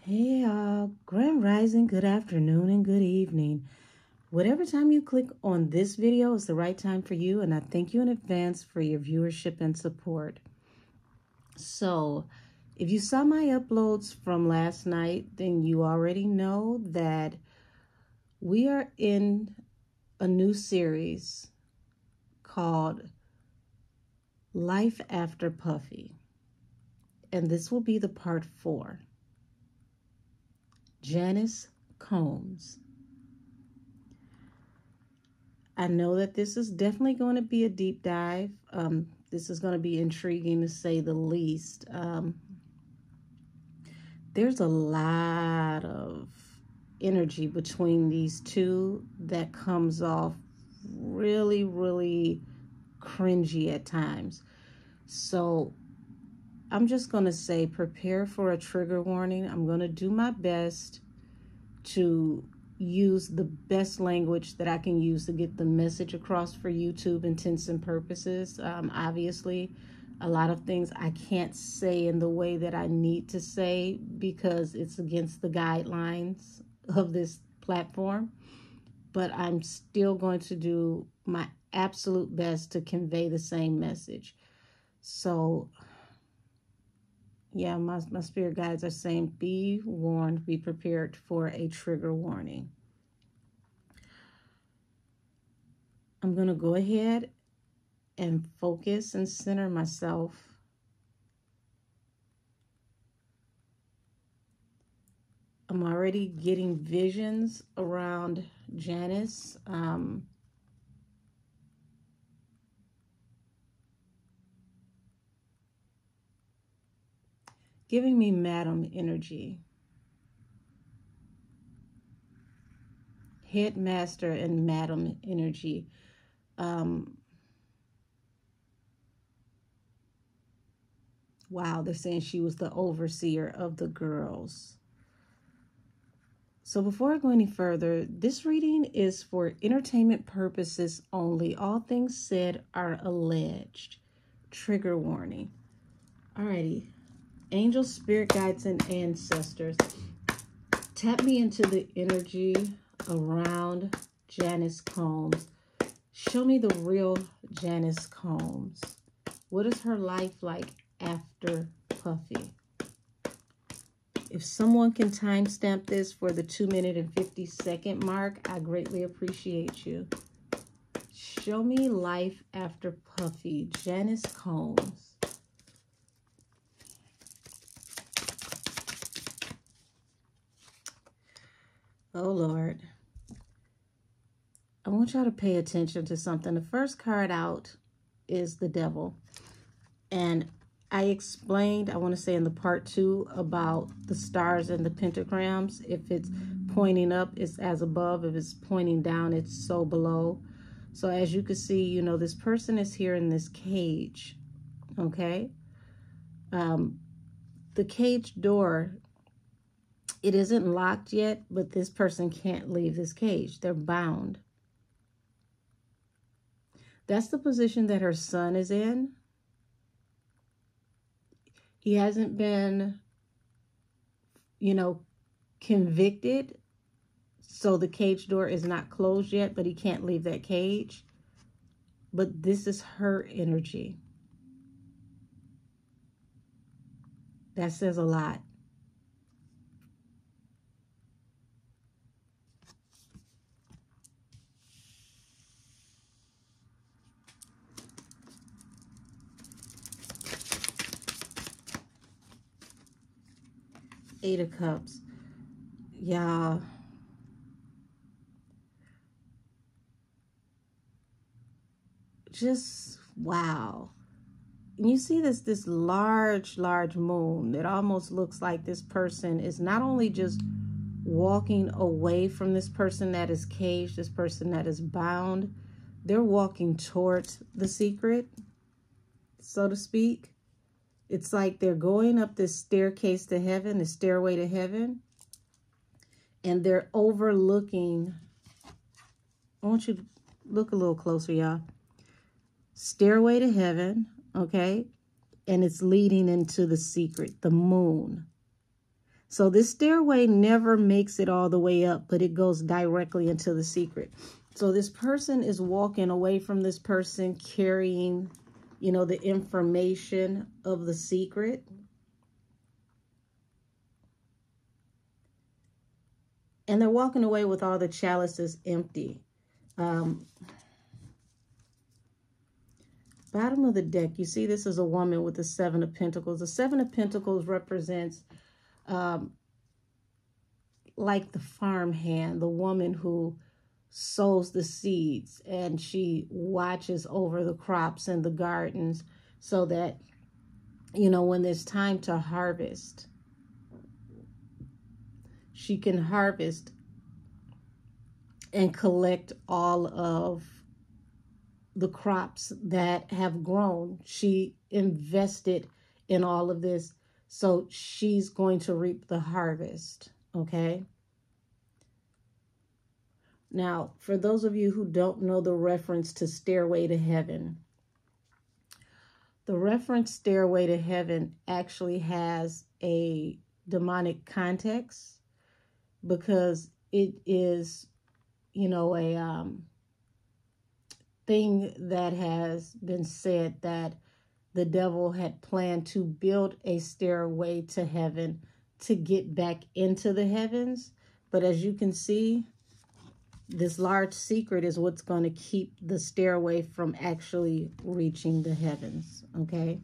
Hey, Grand Rising, good afternoon and good evening. Whatever time you click on this video is the right time for you, and I thank you in advance for your viewership and support. So, if you saw my uploads from last night, then you already know that we are in a new series called Life After Puffy, and this will be the part 4. Janice Combs. I know that this is definitely going to be a deep dive. This is going to be intriguing to say the least. There's a lot of energy between these two that comes off really, really cringy at times. So I'm just going to say prepare for a trigger warning. I'm going to do my best to use the best language that I can use to get the message across for YouTube intents and purposes. Obviously, a lot of things I can't say in the way that I need to say because it's against the guidelines of this platform. But I'm still going to do my absolute best to convey the same message. So yeah, my spirit guides are saying, be warned, be prepared for a trigger warning. I'm going to go ahead and focus and center myself. I'm already getting visions around Janice. Giving me madam energy. Headmaster and madam energy. Wow, they're saying she was the overseer of the girls. So before I go any further, this reading is for entertainment purposes only. All things said are alleged. Trigger warning. Alrighty. Angels, spirit guides, and ancestors, tap me into the energy around Janice Combs. Show me the real Janice Combs. What is her life like after Puffy? If someone can timestamp this for the 2-minute and 50-second mark, I greatly appreciate you. Show me life after Puffy, Janice Combs. Oh, Lord. I want y'all to pay attention to something. The first card out is the devil. And I explained, I want to say in the part 2, about the stars and the pentagrams. If it's pointing up, it's as above. If it's pointing down, it's so below. So as you can see, you know, this person is here in this cage, okay? The cage door, it isn't locked yet, but this person can't leave this cage. They're bound. That's the position that her son is in. He hasn't been, you know, convicted. So the cage door is not closed yet, but he can't leave that cage. But this is her energy. That says a lot. Eight of Cups. Yeah. Just, wow. And you see this large moon that almost looks like this person is not only just walking away from this person that is caged, this person that is bound. They're walking towards the secret, so to speak. It's like they're going up this staircase to heaven, the stairway to heaven, and they're overlooking. I want you to look a little closer, y'all. Stairway to heaven, okay? And it's leading into the secret, the moon. So this stairway never makes it all the way up, but it goes directly into the secret. So this person is walking away from this person carrying, you know, the information of the secret. And they're walking away with all the chalices empty. Bottom of the deck, you see this is a woman with the Seven of Pentacles. The Seven of Pentacles represents like the farm hand, the woman who sows the seeds and she watches over the crops and the gardens so that, you know, when there's time to harvest, she can harvest and collect all of the crops that have grown. She invested in all of this, so she's going to reap the harvest, okay? Now, for those of you who don't know the reference to Stairway to Heaven, the reference Stairway to Heaven actually has a demonic context because it is, you know, a thing that has been said that the devil had planned to build a stairway to heaven to get back into the heavens. But as you can see, this large secret is what's going to keep the stairway from actually reaching the heavens, okay?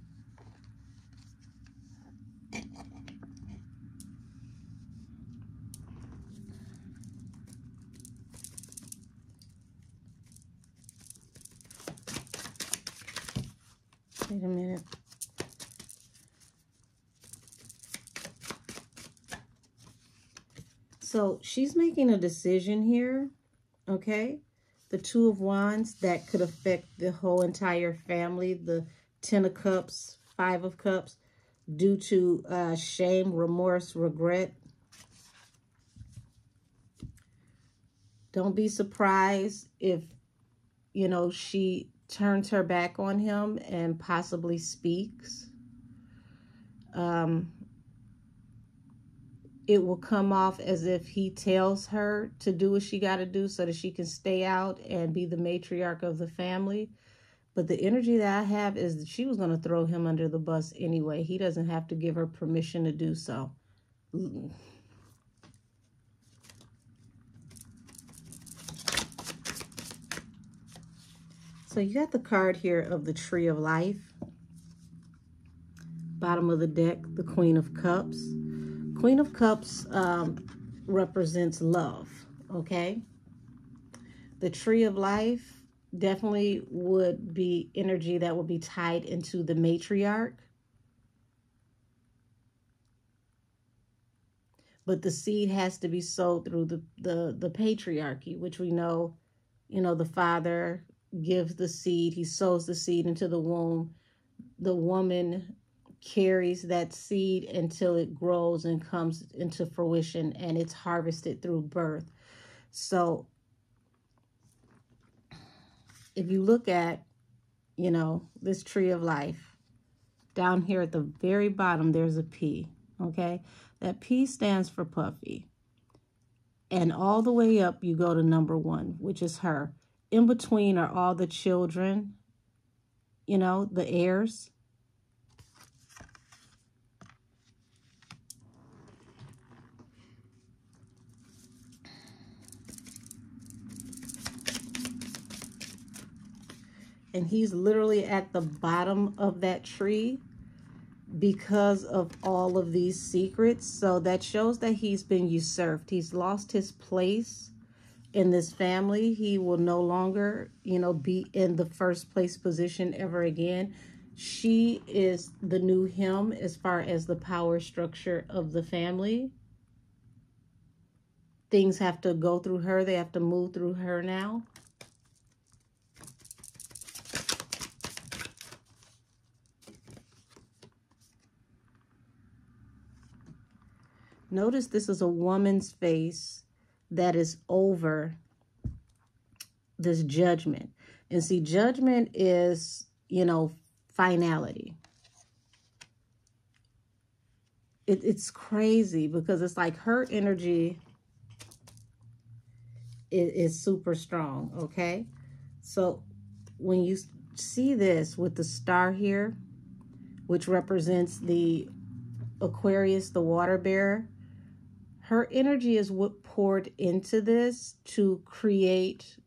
Wait a minute. So she's making a decision here, okay? The Two of Wands, that could affect the whole entire family. The Ten of Cups, Five of Cups, due to shame, remorse, regret. Don't be surprised if, you know, she turns her back on him and possibly speaks. It will come off as if he tells her to do what she got to do so that she can stay out and be the matriarch of the family. But the energy that I have is that she was going to throw him under the bus anyway. He doesn't have to give her permission to do so. So you got the card here of the Tree of Life. Bottom of the deck, the Queen of Cups. Queen of Cups represents love, okay? The Tree of Life definitely would be energy that would be tied into the matriarch. But the seed has to be sowed through the patriarchy, which we know, you know, the father gives the seed. He sows the seed into the womb. The woman carries that seed until it grows and comes into fruition, and it's harvested through birth. So if you look at, you know, this Tree of Life, down here at the very bottom, there's a P, okay? That P stands for Puffy. And all the way up, you go to number 1, which is her. In between are all the children, you know, the heirs. And he's literally at the bottom of that tree because of all of these secrets. So that shows that he's been usurped. He's lost his place in this family. He will no longer, you know, be in the first place position ever again. She is the new him as far as the power structure of the family. Things have to go through her. They have to move through her now. Notice this is a woman's face that is over this judgment. And see, judgment is, you know, finality. it's crazy because it's like her energy is super strong, okay? So when you see this with the star here, which represents the Aquarius, the water bearer, her energy is what poured into this to create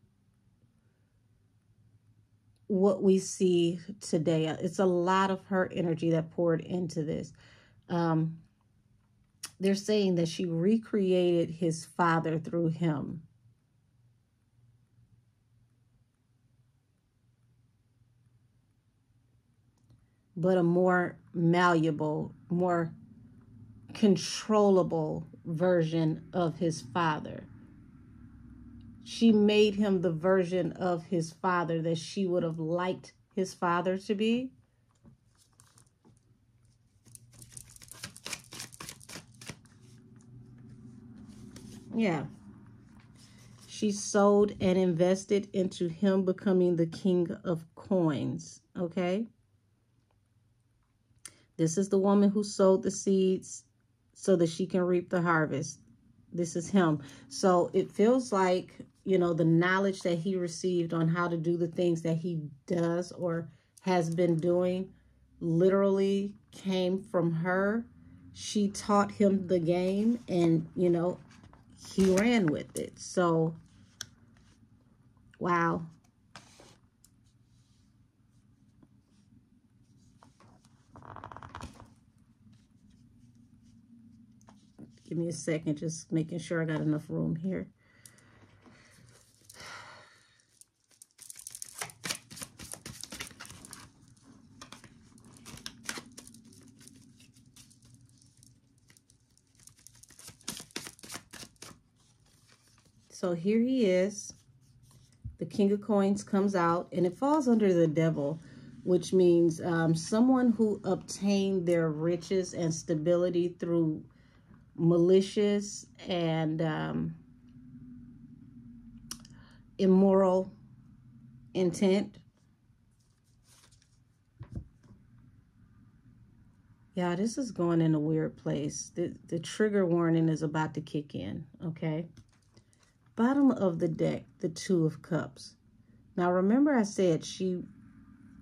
what we see today. It's a lot of her energy that poured into this. They're saying that she recreated his father through him. But a more malleable, more controllable version of his father. She made him the version of his father that she would have liked his father to be. Yeah. She sold and invested into him becoming the king of coins. Okay. This is the woman who sowed the seeds so that she can reap the harvest. This is him. So it feels like, you know, the knowledge that he received on how to do the things that he does or has been doing literally came from her. She taught him the game and, you know, he ran with it. So, wow. Give me a second, just making sure I got enough room here. So here he is. The King of Coins comes out, and it falls under the devil, which means someone who obtained their riches and stability through malicious and immoral intent. Yeah, this is going in a weird place. The trigger warning is about to kick in, okay? Bottom of the deck, the Two of Cups. Now, remember I said she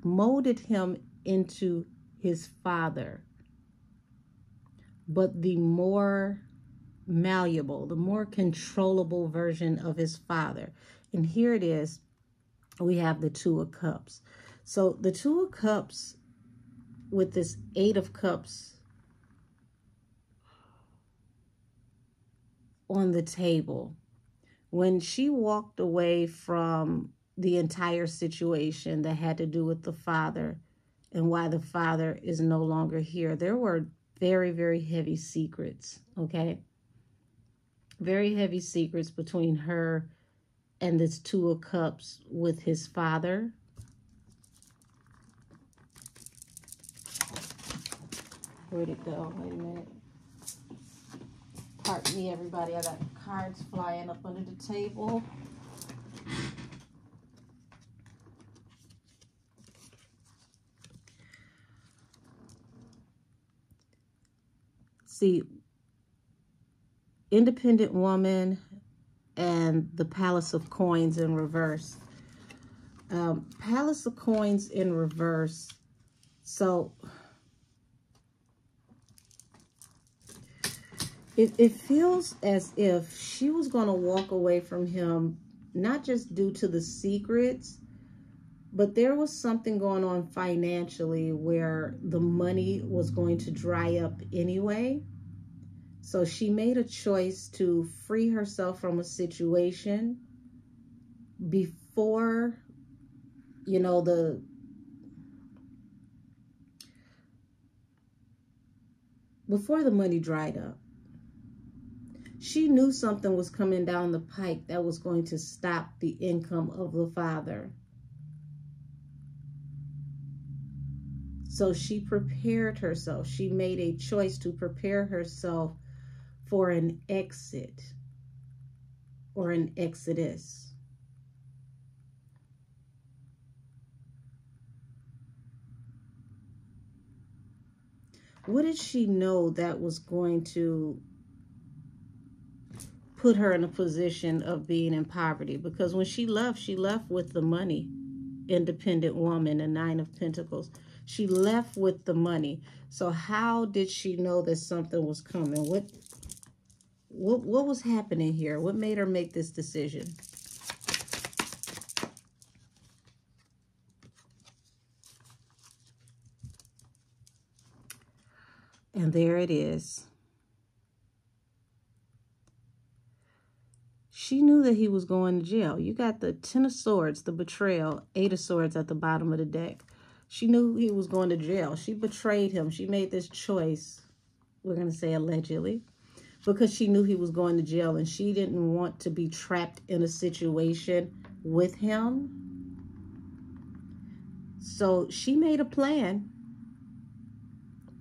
molded him into his father, but the more malleable, the more controllable version of his father. And here it is. We have the Two of Cups. So the Two of Cups with this Eight of Cups on the table. When she walked away from the entire situation that had to do with the father and why the father is no longer here, there were very, very heavy secrets, okay? Very heavy secrets between her and this Two of Cups with his father. Where'd it go? Wait a minute. Pardon me, everybody. I got cards flying up under the table. See, Independent Woman and the Palace of Coins in reverse. Palace of Coins in reverse. So it feels as if she was going to walk away from him, not just due to the secrets, but there was something going on financially where the money was going to dry up anyway. So she made a choice to free herself from a situation before, you know, before the money dried up. She knew something was coming down the pike that was going to stop the income of the father. So she prepared herself. She made a choice to prepare herself for an exit or an exodus. What did she know that was going to put her in a position of being in poverty? Because when she left with the money. Independent woman, a 9 of Pentacles. She left with the money. So how did she know that something was coming? What was happening here? What made her make this decision? And there it is. She knew that he was going to jail. You got the 10 of Swords, the betrayal, 8 of Swords at the bottom of the deck. She knew he was going to jail. She betrayed him. She made this choice, we're going to say allegedly, because she knew he was going to jail and she didn't want to be trapped in a situation with him. So she made a plan.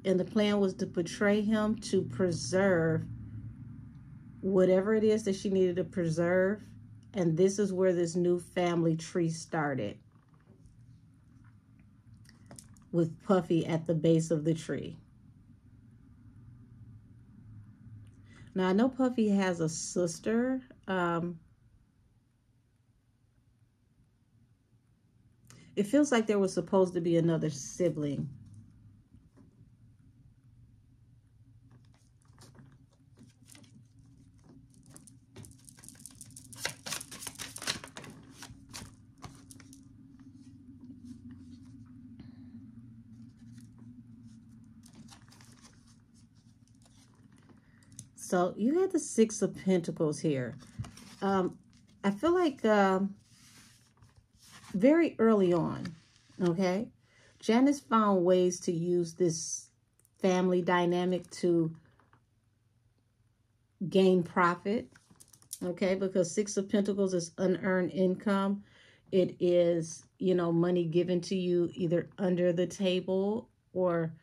And the plan was to betray him to preserve whatever it is that she needed to preserve. And this is where this new family tree started, with Puffy at the base of the tree. Now, I know Puffy has a sister. It feels like there was supposed to be another sibling. So you had the 6 of Pentacles here. I feel like very early on, okay, Janice found ways to use this family dynamic to gain profit, okay, because 6 of Pentacles is unearned income. It is, you know, money given to you either under the table or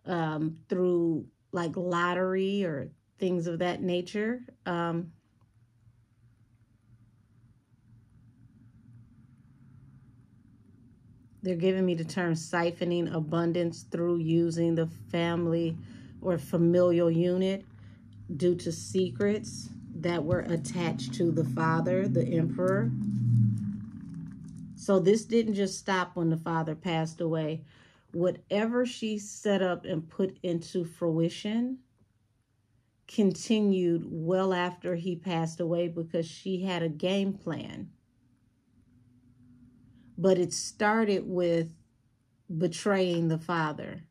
through like lottery or things of that nature. They're giving me the term siphoning abundance through using the family or familial unit due to secrets that were attached to the father, the emperor. So this didn't just stop when the father passed away. Whatever she set up and put into fruition continued well after he passed away because she had a game plan. But it started with betraying the father.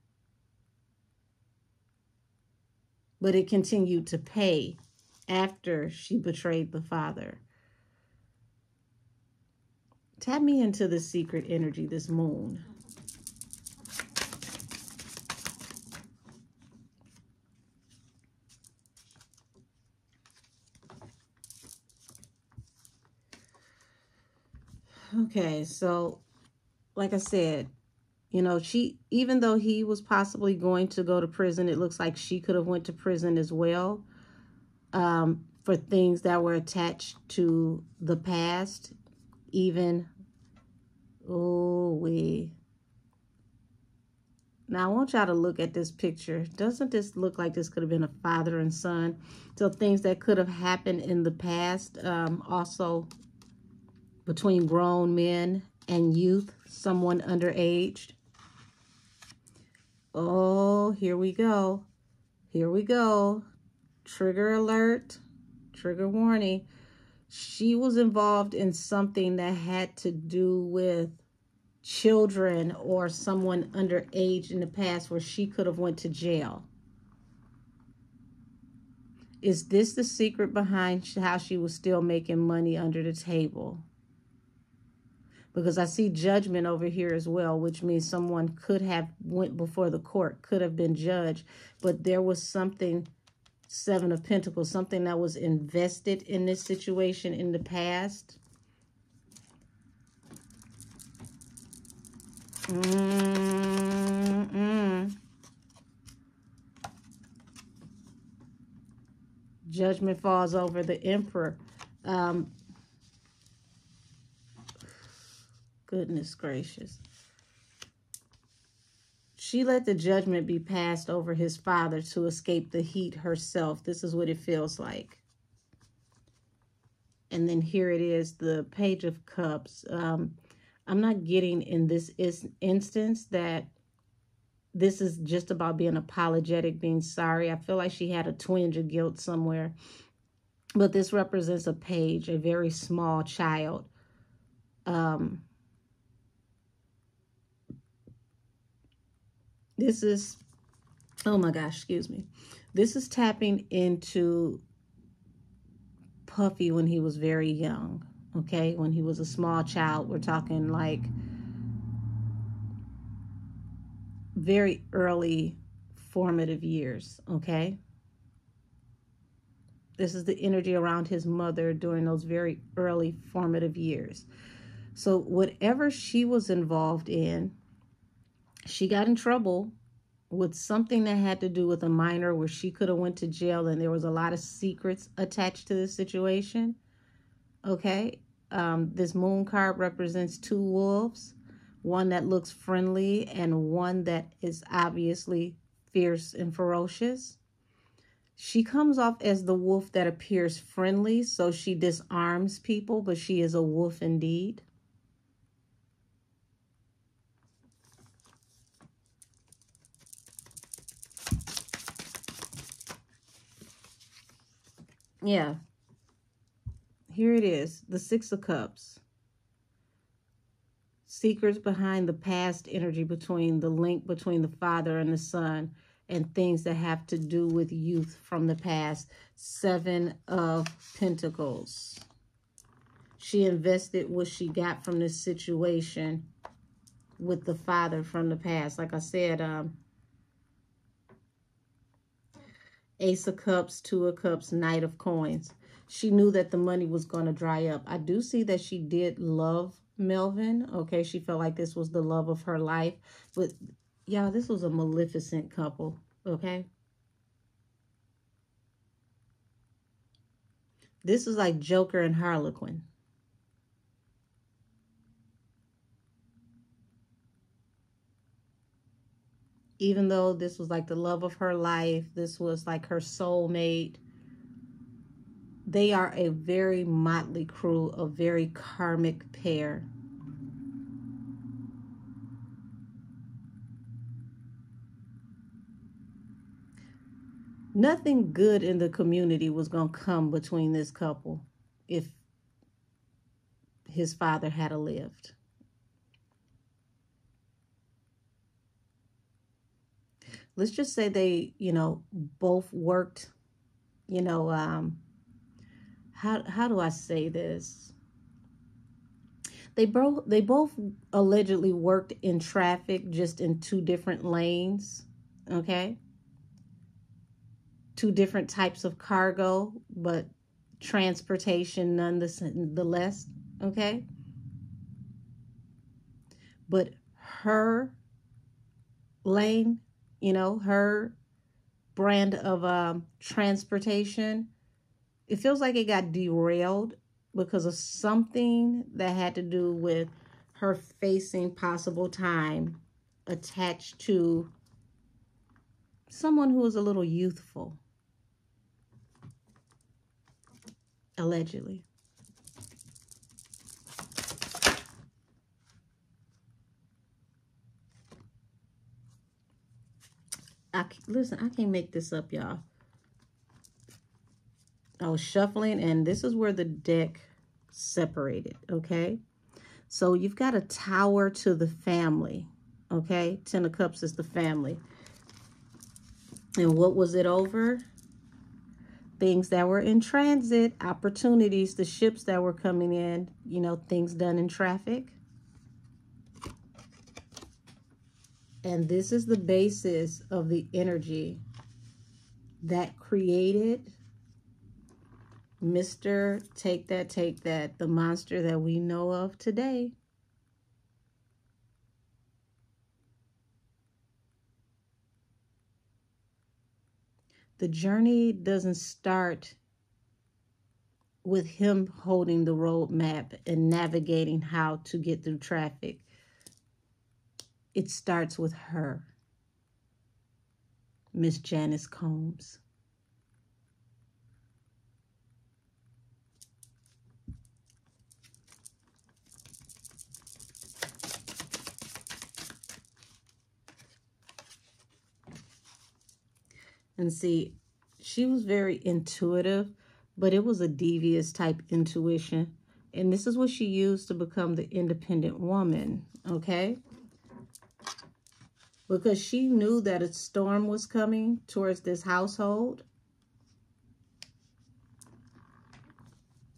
But it continued to pay after she betrayed the father. Tap me into the secret energy, this moon. Okay, so like I said, you know, even though he was possibly going to go to prison, it looks like she could have went to prison as well for things that were attached to the past. Even, now I want y'all to look at this picture. Doesn't this look like this could have been a father and son? So things that could have happened in the past, also between grown men and youth, someone underaged. Oh, here we go. Here we go. Trigger alert. Trigger warning. She was involved in something that had to do with children or someone underage in the past where she could have went to jail. Is this the secret behind how she was still making money under the table? Because I see judgment over here as well, which means someone could have went before the court, could have been judged, but there was something, 7 of Pentacles, something that was invested in this situation in the past. Judgment falls over the emperor. Goodness gracious. She let the judgment be passed over his father to escape the heat herself. This is what it feels like. And then here it is, the Page of Cups. I'm not getting in this instance that this is just about being apologetic, being sorry. I feel like she had a twinge of guilt somewhere. But this represents a page, a very small child. This is, oh my gosh, excuse me. This is tapping into Puffy when he was very young, okay? When he was a small child, we're talking like very early formative years, okay? This is the energy around his mother during those very early formative years. So whatever she was involved in, she got in trouble with something that had to do with a minor where she could have went to jail, and there was a lot of secrets attached to this situation. Okay. This moon card represents two wolves, one that looks friendly and one that is obviously fierce and ferocious. She comes off as the wolf that appears friendly, so she disarms people, but she is a wolf indeed. Yeah. Here it is, the Six of Cups. Secrets behind the past energy, between the link between the father and the son, and things that have to do with youth from the past. Seven of Pentacles. She invested what she got from this situation with the father from the past. Like I said, Ace of Cups, Two of Cups, Knight of Coins. She knew that the money was going to dry up. I do see that she did love Melvin. Okay, she felt like this was the love of her life. But, y'all, this was a maleficent couple. Okay? This is like Joker and Harlequin. Even though this was like the love of her life, this was like her soulmate, they are a very motley crew, a very karmic pair. Nothing good in the community was going to come between this couple if his father had lived. Let's just say they, both worked, how do I say this? They both allegedly worked in traffic, just in two different lanes, okay? Two different types of cargo, but transportation nonetheless, okay? But her lane, her brand of transportation, it feels like it got derailed because of something that had to do with her facing possible time attached to someone who was a little youthful, allegedly. Listen, I can't make this up, y'all. I was shuffling, and this is where the deck separated, okay? So you've got a Tower to the family, okay? Ten of Cups is the family. And what was it over? Things that were in transit, opportunities, the ships that were coming in, things done in traffic. And this is the basis of the energy that created Mr. Take That, the monster that we know of today. The journey doesn't start with him holding the roadmap and navigating how to get through traffic. It starts with her. Miss Janice Combs. And see, she was very intuitive, but it was a devious type intuition. And this is what she used to become the independent woman, okay? Because she knew that a storm was coming towards this household.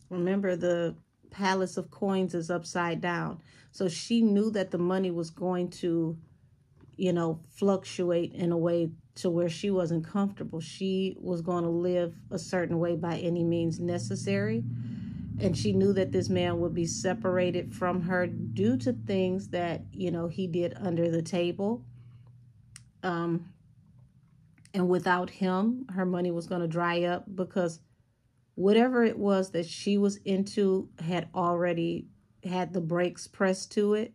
Remember, the Palace of Coins is upside down. So she knew that the money was going to, you know, fluctuate in a way to where she wasn't comfortable. She was going to live a certain way by any means necessary. And she knew that this man would be separated from her due to things that, you know, he did under the table. And without him, her money was going to dry up because whatever it was that she was into had already had the brakes pressed to it.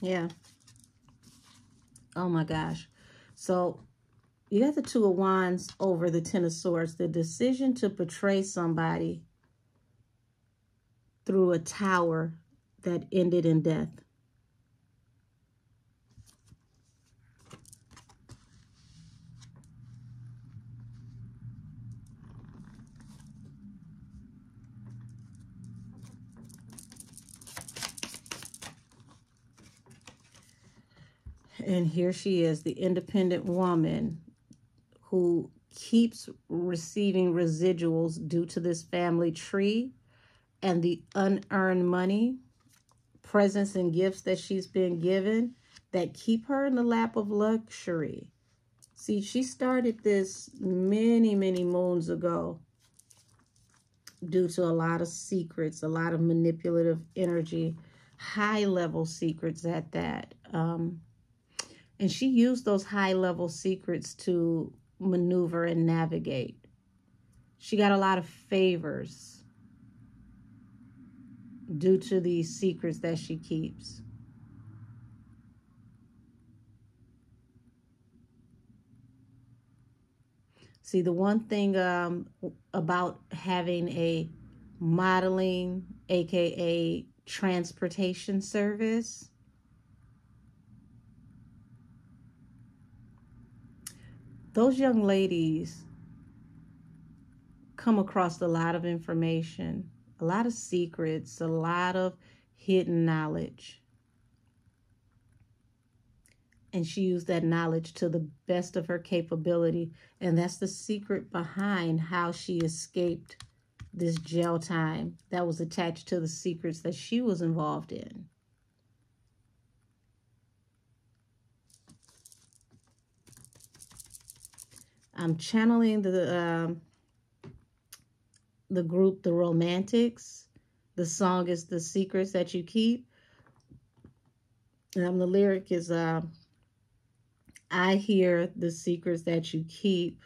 Yeah. Oh my gosh. So you got the Two of Wands over the Ten of Swords. The decision to portray somebody through a tower that ended in death. And here she is, the independent woman who keeps receiving residuals due to this family tree and the unearned money, presents and gifts that she's been given that keep her in the lap of luxury. See, she started this many, many moons ago due to a lot of secrets, a lot of manipulative energy, high-level secrets at that. And she used those high-level secrets to maneuver and navigate. She got a lot of favors due to these secrets that she keeps. See, the one thing about having a modeling, aka transportation service, those young ladies come across a lot of information, a lot of secrets, a lot of hidden knowledge. And she used that knowledge to the best of her capability. And that's the secret behind how she escaped this jail time that was attached to the secrets that she was involved in. I'm channeling the group, the Romantics. The song is The Secrets That You Keep. And the lyric is, I hear the secrets that you keep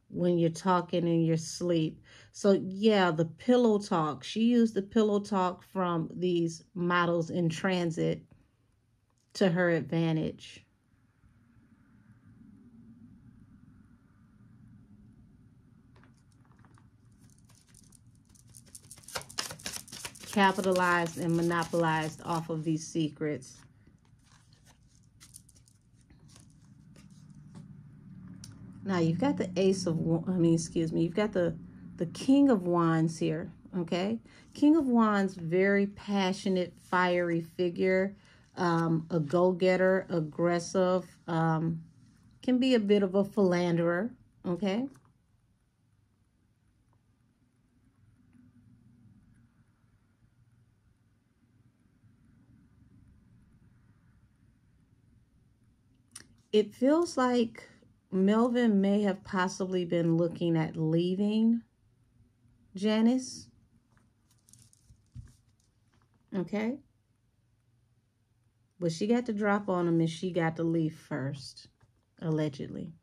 when you're talking in your sleep. So yeah, the pillow talk. She used the pillow talk from these models in transit to her advantage. Capitalized and monopolized off of these secrets. Now you've got the you've got the King of Wands here, okay? King of Wands, very passionate, fiery figure, a go-getter, aggressive, can be a bit of a philanderer, okay? It feels like Melvin may have possibly been looking at leaving Janice. Okay? But she got to drop on him and she got to leave first, allegedly.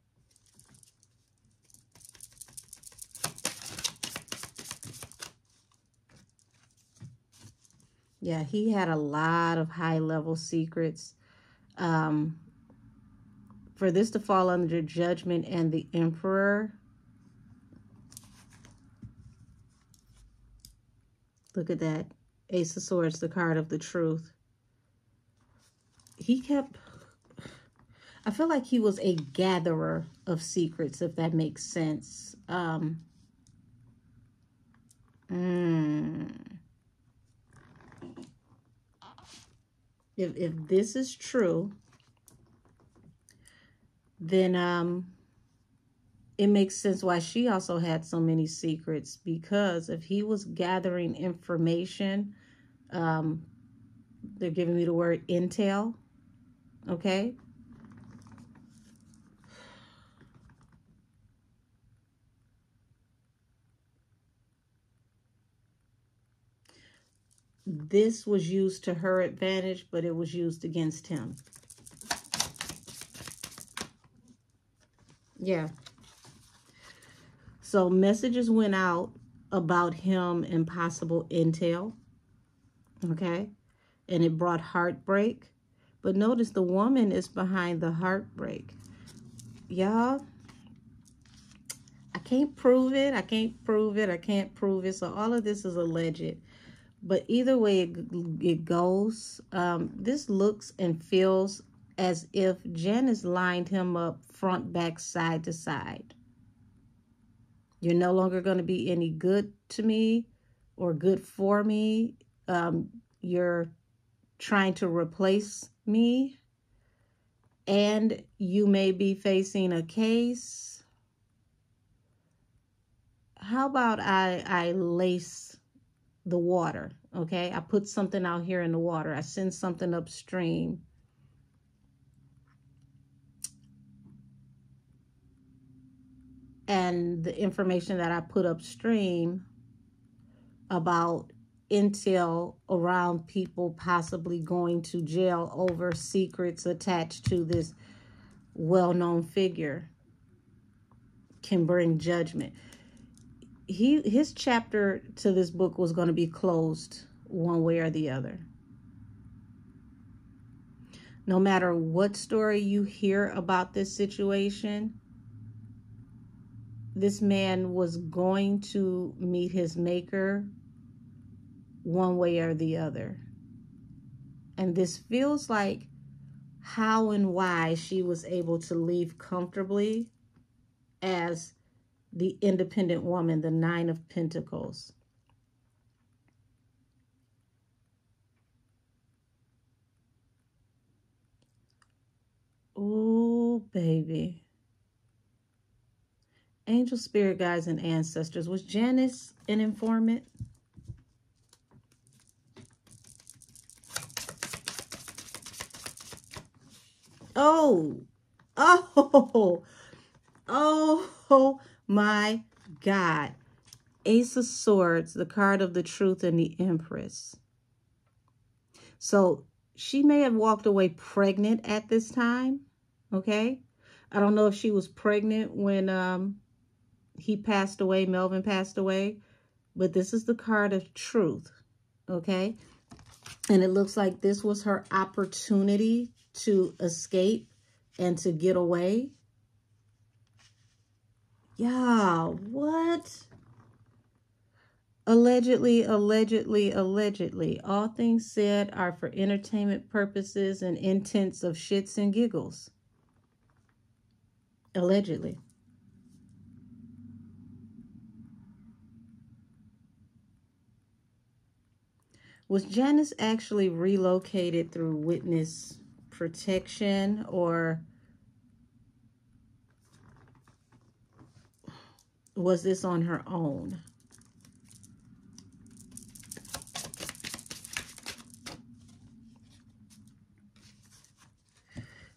Yeah, he had a lot of high-level secrets. For this to fall under Judgment and the Emperor, look at that. Ace of Swords, the card of the truth. He kept... I feel like he was a gatherer of secrets, if that makes sense. If this is true, then it makes sense why she also had so many secrets, because if he was gathering information, they're giving me the word intel, okay? This was used to her advantage, but it was used against him. Yeah. So messages went out about him and possible intel, okay? And it brought heartbreak. But notice the woman is behind the heartbreak. Y'all, I can't prove it. I can't prove it. I can't prove it. So all of this is alleged. But either way it goes, this looks and feels as if Janice lined him up front, back, side to side. You're no longer going to be any good to me or good for me. You're trying to replace me. And you may be facing a case. How about I lace the water, okay? I put something out here in the water. I send something upstream. And the information that I put upstream about intel around people possibly going to jail over secrets attached to this well-known figure can bring judgment. His chapter to this book was going to be closed one way or the other. No matter what story you hear about this situation, this man was going to meet his maker one way or the other. And this feels like how and why she was able to leave comfortably as the independent woman, the Nine of Pentacles. Oh, baby. Angel, spirit guides, and ancestors. Was Janice an informant? Oh, oh my God. Ace of Swords, the card of the truth, and the Empress. So she may have walked away pregnant at this time, okay? I don't know if she was pregnant when he passed away, Melvin passed away, but this is the card of truth, okay? And it looks like this was her opportunity to escape and to get away. Yeah, what? Allegedly, allegedly, allegedly. All things said are for entertainment purposes and intents of shits and giggles. Allegedly. Was Janice actually relocated through witness protection, or was this on her own?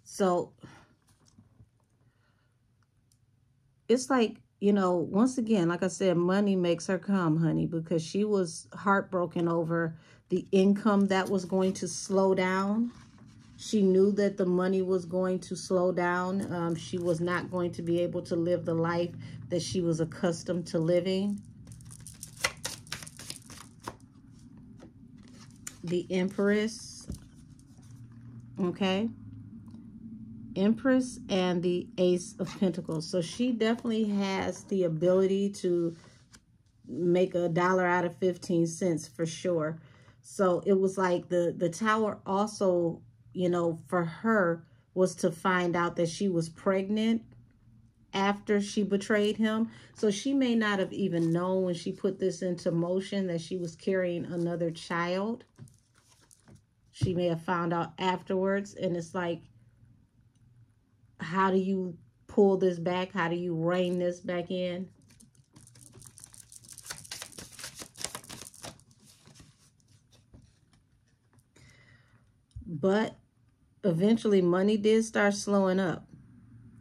So it's like, you know, once again, like I said, money makes her come, honey, because she was heartbroken over the income that was going to slow down. She knew that the money was going to slow down. She was not going to be able to live the life that she was accustomed to living. the Empress, okay? Empress and the Ace of Pentacles. So she definitely has the ability to make $1 out of 15 cents for sure. So it was like the Tower also, you know, for her was to find out that she was pregnant after she betrayed him. So she may not have even known when she put this into motion that she was carrying another child. She may have found out afterwards, and it's like, how do you pull this back? How do you rein this back in? But eventually money did start slowing up.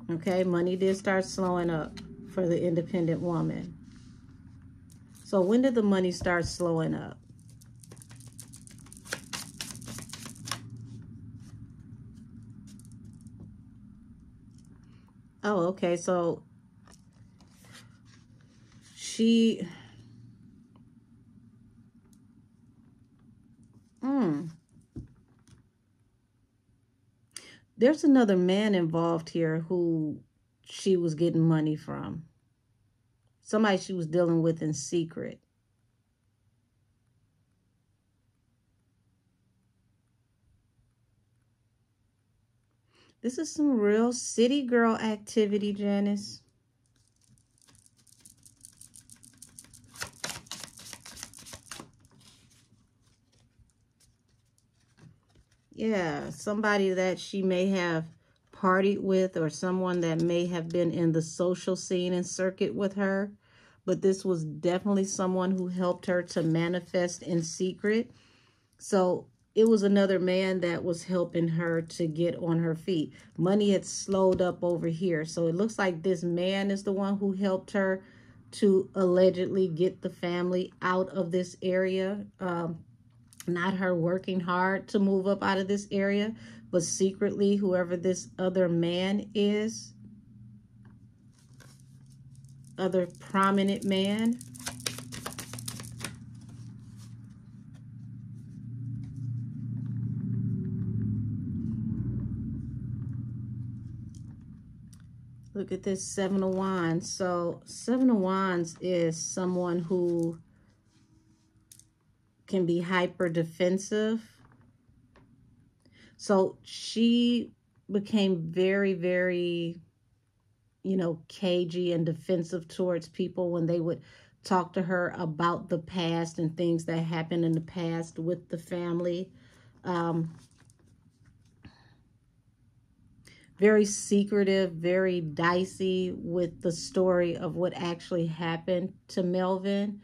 Okay, money did start slowing up for the independent woman. So when did the money start slowing up? Oh, okay, so she... There's another man involved here who she was getting money from. Somebody she was dealing with in secret. This is some real city girl activity, Janice. Yeah, somebody that she may have partied with, or someone that may have been in the social scene and circuit with her. But this was definitely someone who helped her to manifest in secret. So it was another man that was helping her to get on her feet. Money had slowed up over here. So it looks like this man is the one who helped her to allegedly get the family out of this area. Not her working hard to move up out of this area, but secretly, whoever this other man is, other prominent man, look at this 7 of Wands. So 7 of Wands is someone who can be hyper defensive. So she became very, very, you know, cagey and defensive towards people when they would talk to her about the past and things that happened in the past with the family. Very secretive, very dicey with the story of what actually happened to Melvin.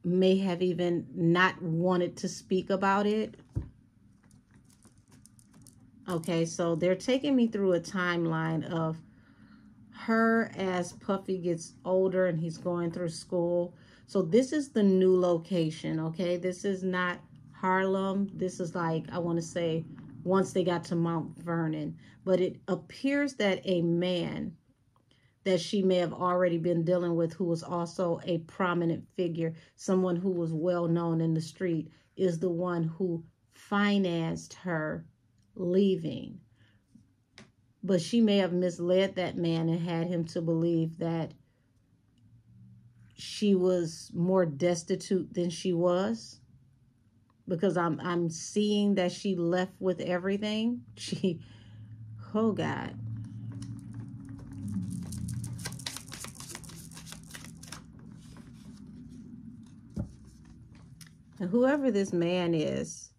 May have even not wanted to speak about it. Okay, so they're taking me through a timeline of her as Puffy gets older and he's going through school. So this is the new location, okay? This is not Harlem. This is like, I want to say, once they got to Mount Vernon. But it appears that a man that she may have already been dealing with, who was also a prominent figure, someone who was well known in the street, is the one who financed her leaving. But she may have misled that man and had him to believe that she was more destitute than she was. Because I'm seeing that she left with everything. Oh God. And whoever this man is,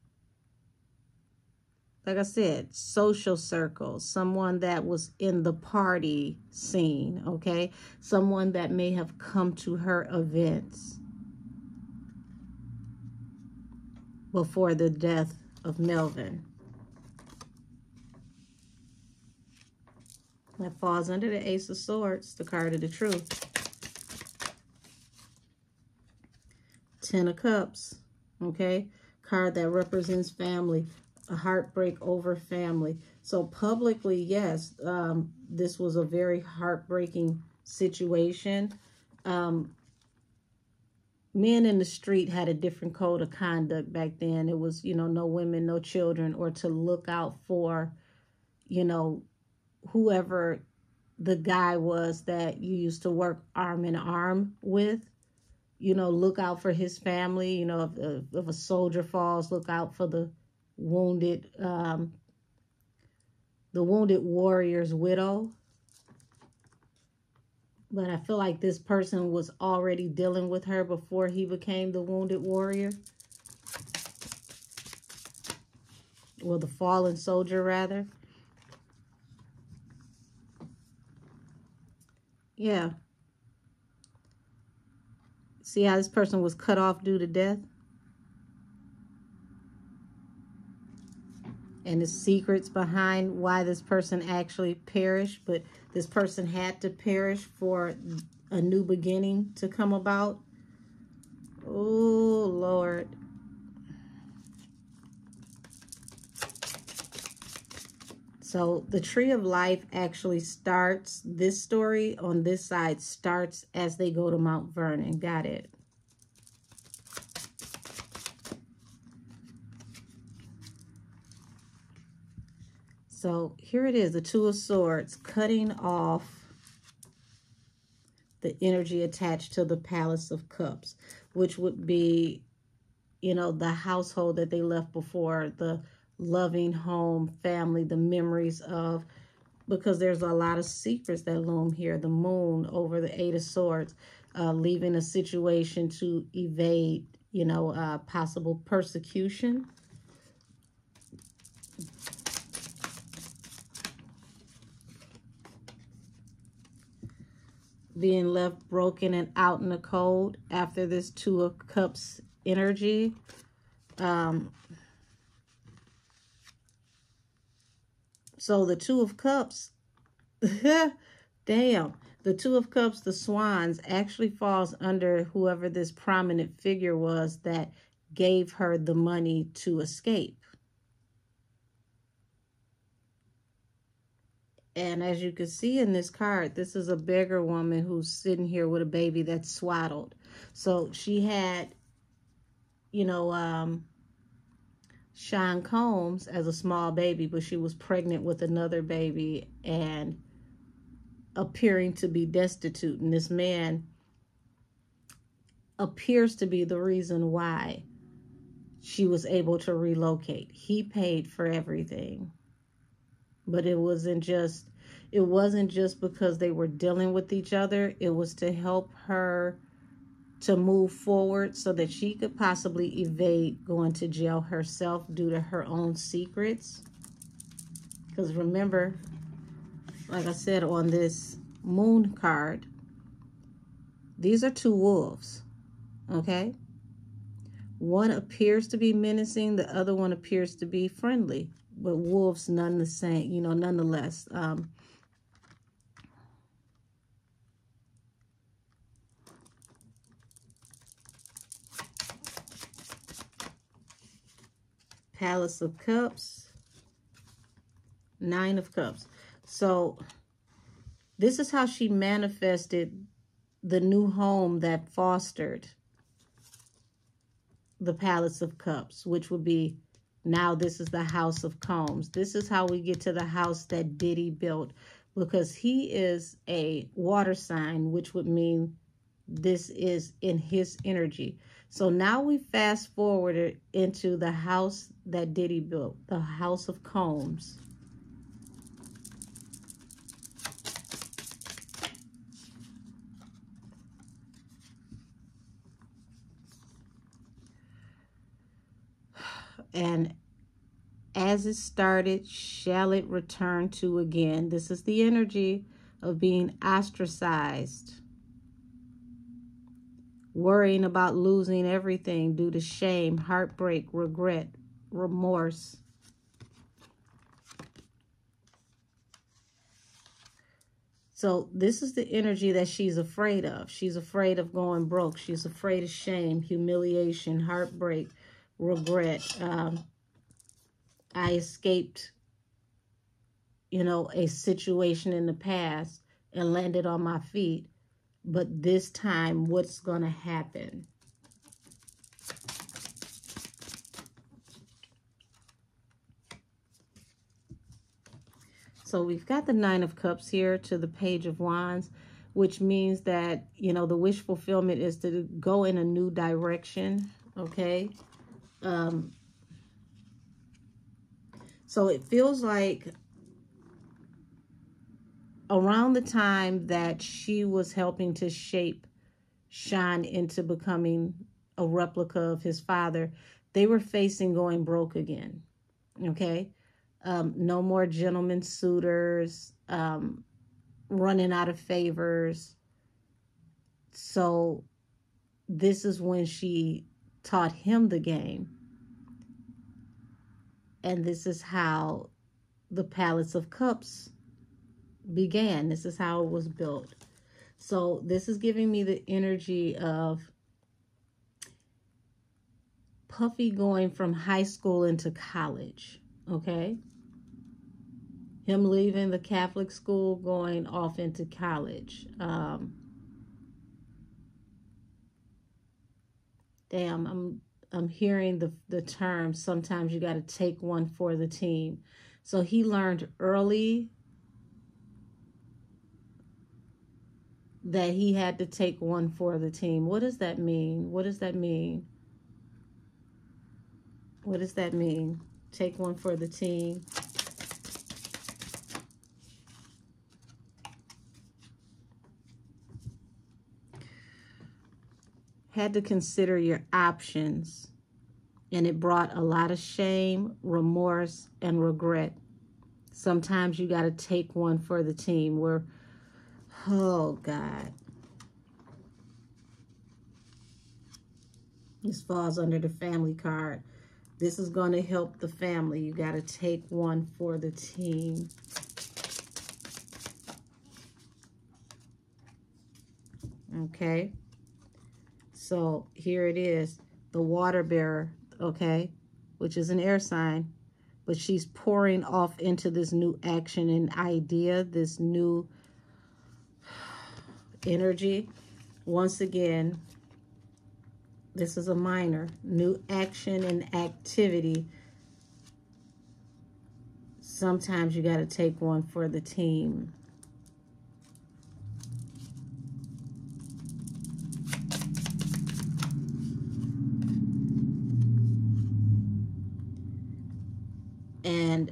like I said, social circles, someone that was in the party scene, okay? Someone that may have come to her events before the death of Melvin. That falls under the Ace of Swords, the card of the truth. 10 of Cups, okay? Card that represents family, a heartbreak over family. So publicly, yes, this was a very heartbreaking situation. men in the street had a different code of conduct back then. It was, you know, no women, no children, or to look out for, you know, whoever the guy was that you used to work arm in arm with. You know, look out for his family. You know, if a soldier falls, look out for the wounded warrior's widow. But I feel like this person was already dealing with her before he became the wounded warrior. Well, the fallen soldier, rather. Yeah. See how this person was cut off due to death? And the secrets behind why this person actually perished. But this person had to perish for a new beginning to come about. Oh, Lord. So the tree of life actually starts, this story on this side starts as they go to Mount Vernon. Got it. So here it is, the Two of Swords, cutting off the energy attached to the Palace of Cups, which would be, you know, the household that they left before, the loving home, family, the memories of, because there's a lot of secrets that loom here. The Moon over the Eight of Swords, leaving a situation to evade, you know, possible persecution. Being left broken and out in the cold after this Two of Cups energy. So the Two of Cups, damn, the Two of Cups, the Swans, actually falls under whoever this prominent figure was that gave her the money to escape. And as you can see in this card, this is a beggar woman who's sitting here with a baby that's swaddled. So she had, you know, Sean Combs as a small baby, but she was pregnant with another baby and appearing to be destitute. And this man appears to be the reason why she was able to relocate. He paid for everything. But it wasn't just because they were dealing with each other. It was to help her to move forward so that she could possibly evade going to jail herself due to her own secrets. Because remember, like I said on this Moon card, these are two wolves, okay? One appears to be menacing, the other one appears to be friendly, but wolves none the same, you know, nonetheless. Palace of Cups, Nine of Cups. So this is how she manifested the new home that fostered the Palace of Cups, which would be, now this is the House of Combs. This is how we get to the house that Diddy built, because he is a water sign, which would mean this is in his energy. So now we fast forwarded into the house that Diddy built, the House of Combs. And as it started, shall it return to again? This is the energy of being ostracized, worrying about losing everything due to shame, heartbreak, regret, remorse. So this is the energy that she's afraid of. She's afraid of going broke. She's afraid of shame, humiliation, heartbreak, regret. I escaped, you know, a situation in the past and landed on my feet. But this time, what's going to happen? So we've got the Nine of Cups here to the Page of Wands, which means that, you know, the wish fulfillment is to go in a new direction, okay? So it feels like around the time that she was helping to shape Sean into becoming a replica of his father, they were facing going broke again, okay? No more gentlemen suitors, running out of favors. So this is when she taught him the game. And this is how the Palace of Cups began. This is how it was built. So this is giving me the energy of Puffy going from high school into college, okay? Him leaving the Catholic school, going off into college. Damn, I'm hearing the term, sometimes you got to take one for the team. So he learned early that he had to take one for the team. What does that mean? What does that mean? What does that mean? Take one for the team. Had to consider your options, and it brought a lot of shame, remorse, and regret. Sometimes you got to take one for the team. Oh God, this falls under the family card. This is going to help the family. You got to take one for the team. Okay. So here it is, the water bearer, okay, which is an air sign, but she's pouring off into this new action and idea, this new energy. Once again, this is a minor, new action and activity. Sometimes you got to take one for the team. And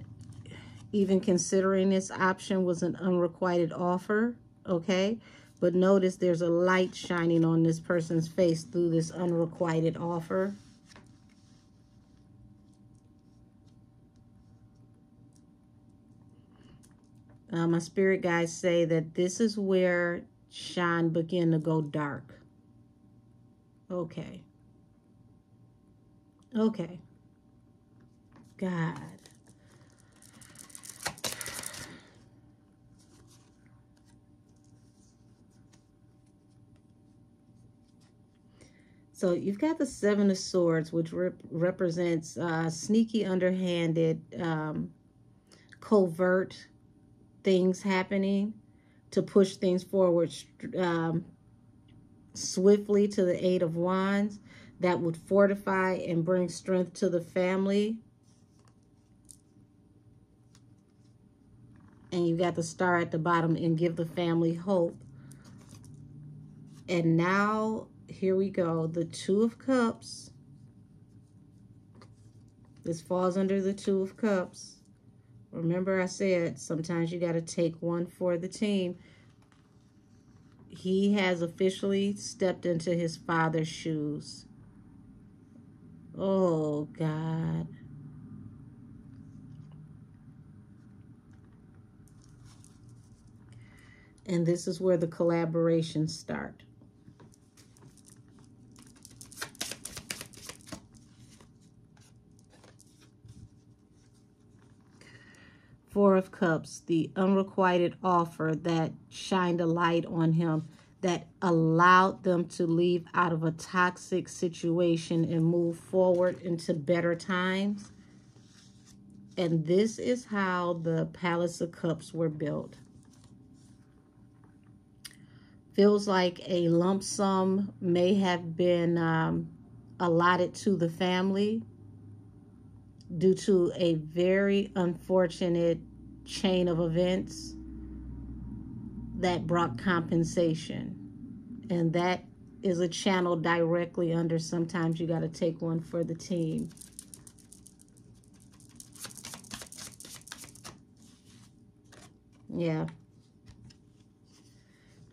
even considering this option was an unrequited offer, okay? But notice there's a light shining on this person's face through this unrequited offer. My spirit guides say that this is where Sean began to go dark. Okay. Okay. God. So you've got the Seven of Swords, which represents sneaky, underhanded, covert things happening to push things forward swiftly to the Eight of Wands that would fortify and bring strength to the family. And you got the Star at the bottom, and give the family hope. And now, here we go, the Two of Cups. This falls under the Two of Cups. Remember I said, sometimes you got to take one for the team. He has officially stepped into his father's shoes. Oh, God. And this is where the collaborations start. Four of Cups, the unrequited offer that shined a light on him, that allowed them to leave out of a toxic situation and move forward into better times. And this is how the Palace of Cups were built. Feels like a lump sum may have been allotted to the family due to a very unfortunate chain of events that brought compensation. And that is a channel directly under sometimes you got to take one for the team. Yeah.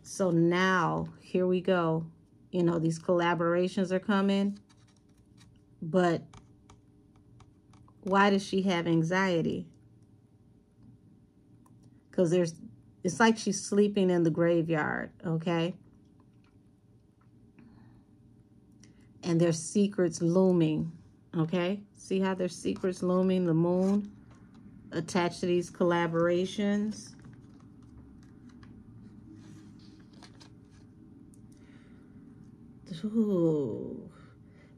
So now, here we go. You know, these collaborations are coming. But why does she have anxiety? Because it's like she's sleeping in the graveyard, okay? And there's secrets looming, okay? See how there's secrets looming? The moon attached to these collaborations. Ooh.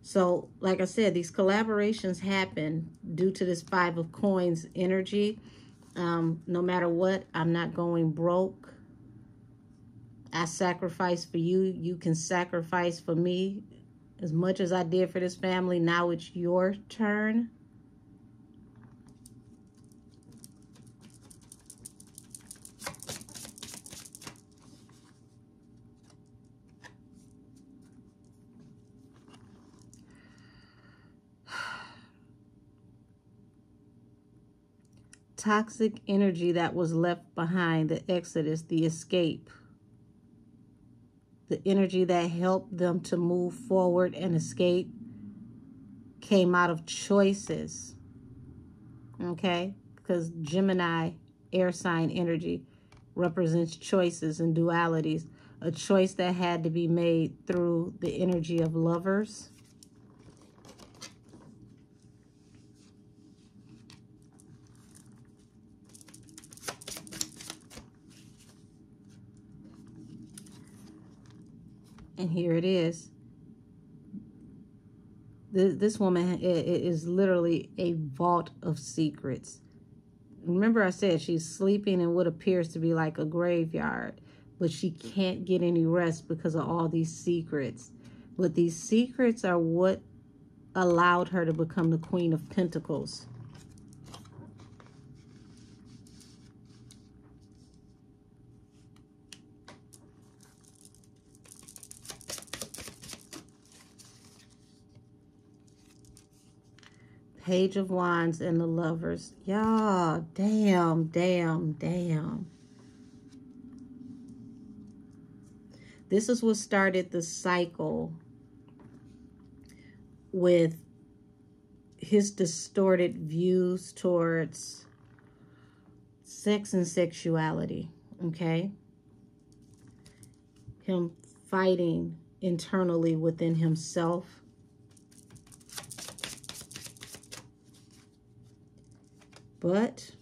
So, like I said, these collaborations happen due to this 5 of Coins energy. No matter what, I'm not going broke. I sacrifice for you. You can sacrifice for me. As much as I did for this family, now it's your turn. Toxic energy that was left behind, the exodus, the escape. The energy that helped them to move forward and escape came out of choices. Okay? Because Gemini, air sign energy, represents choices and dualities. A choice that had to be made through the energy of lovers. And here it is. This woman is literally a vault of secrets. Remember I said she's sleeping in what appears to be like a graveyard, but she can't get any rest because of all these secrets. But these secrets are what allowed her to become the Queen of Pentacles. Page of Wands and the Lovers. Y'all, damn, damn, damn. This is what started the cycle with his distorted views towards sex and sexuality, okay? Him fighting internally within himself. But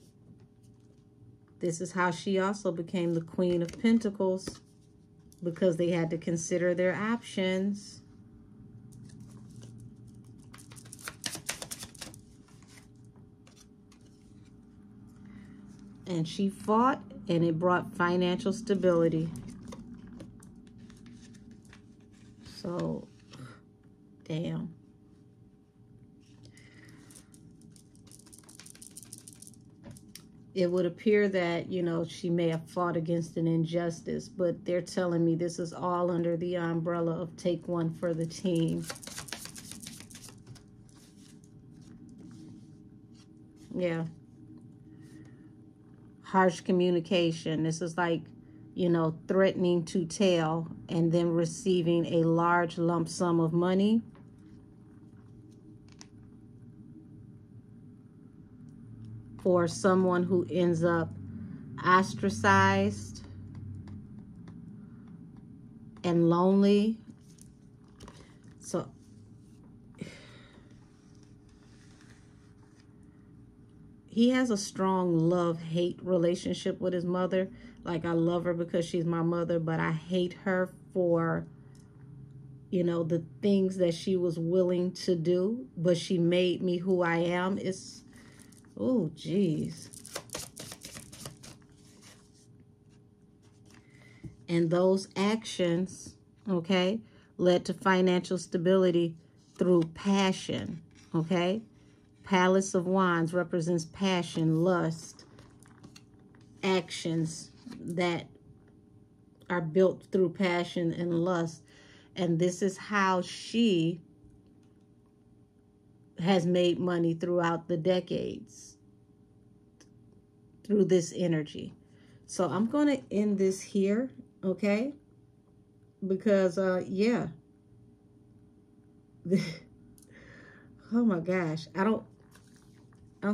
this is how she also became the Queen of Pentacles, because they had to consider their options. And she fought, and it brought financial stability. So, damn. It would appear that, you know, she may have fought against an injustice, but they're telling me this is all under the umbrella of take one for the team. Yeah. Harsh communication. This is like, you know, threatening to tell and then receiving a large lump sum of money. Or someone who ends up ostracized and lonely. So he has a strong love-hate relationship with his mother. Like, I love her because she's my mother, but I hate her for, you know, the things that she was willing to do, but she made me who I am. It's, oh, geez. And those actions, okay, led to financial stability through passion, okay? Palace of Wands represents passion, lust, actions that are built through passion and lust. And this is how she has made money throughout the decades, through this energy. So I'm going to end this here, okay? Because, yeah. Oh my gosh. I don't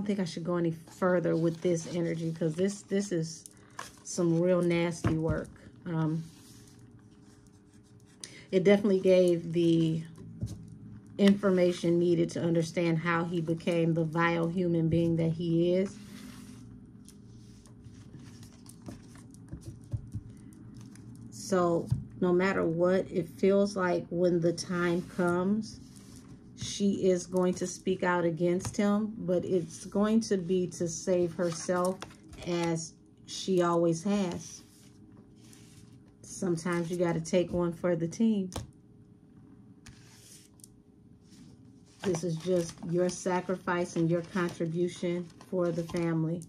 think I should go any further with this energy, because this is some real nasty work. It definitely gave the information needed to understand how he became the vile human being that he is. So no matter what, it feels like when the time comes, she is going to speak out against him, but it's going to be to save herself, as she always has. Sometimes you got to take one for the team. This is just your sacrifice and your contribution for the family.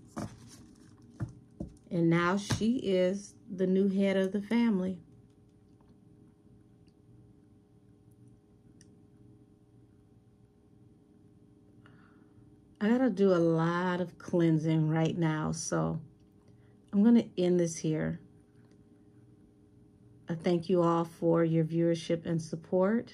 And now she is the new head of the family. I gotta do a lot of cleansing right now, so I'm gonna end this here. I thank you all for your viewership and support.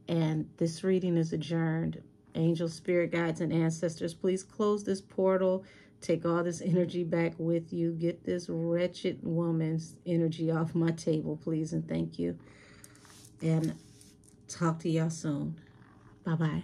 And this reading is adjourned. Angels, spirit guides, and ancestors, please close this portal. Take all this energy back with you. Get this wretched woman's energy off my table, please, and thank you. And talk to y'all soon. Bye-bye.